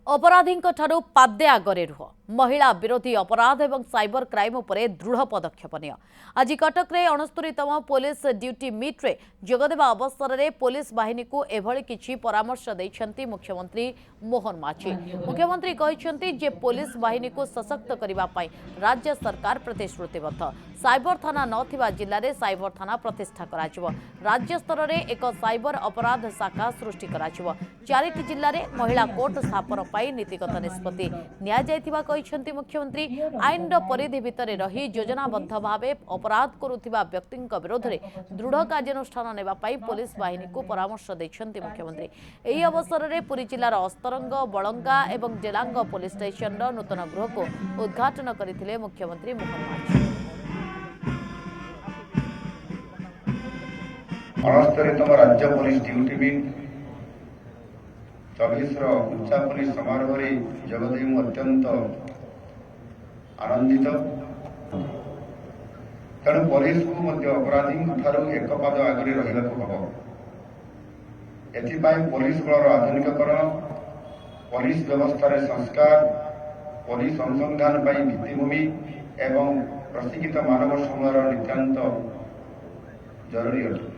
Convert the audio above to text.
अपराधीଙ୍କ ठारू पादे आगरे रुह महिला विरोधी अपराध एवं साइबर क्राइम उपरे दृढ़ पदक्षेप निय। आज कटक रे 69तम पुलिस ड्यूटी मीट रे जोगदेवा अवसर में पुलिस बाहिनी को एभली किछि परामर्श दैछन्ती मुख्यमंत्री मोहन माझी। मुख्यमंत्री कहिसन्ती जे पुलिस बाहिनी को सशक्त करिबा पई राज्य सरकार प्रतिश्रुतिबद्ध। साइबर थाना नथिबा जिल्ला रे साइबर थाना प्रतिष्ठा कराजिवो। राज्य स्तर रे एक साइबर अपराध शाखा सृष्टि कराजिवो। 4टी जिल्ला रे महिला कोर्ट स्थापन पई नीतिगत निष्पत्ति निया जायतिबा कहिसन्ती मुख्यमंत्री। आईन परिधि भितर रही योजनाबद्ध भावे अपराध करुथिबा व्यक्तिଙ୍କ विरोध में दृढ़ कार्यानुष्ठान नेबा पई पुलिस बाहिनी को परामर्श दैछन्ती मुख्यमंत्री। एही अवसर में पुरी जिल्लार अस्तरंग बलंगा एवं डेलांग पुलिस स्टेशन नूतन गृह को उद्घाटन करथिले मुख्यमंत्री मोहन माझी। 69तम राज्य पुलिस ड्यूटी मीट 24 उच्चा पुलिस समारोह में जोगदेवी मु अत्यंत आनंदित। तेणु पुलिस को अपराधी ठारू एक पाद आगे रहा हम। एथिपाई पुलिस बलर आधुनिकीकरण, पुलिस व्यवस्था संस्कार, पुलिस अनुसंधान भित्तिभूमि एवं प्रशिक्षित मानव समूह नितांत जरूरी अटे।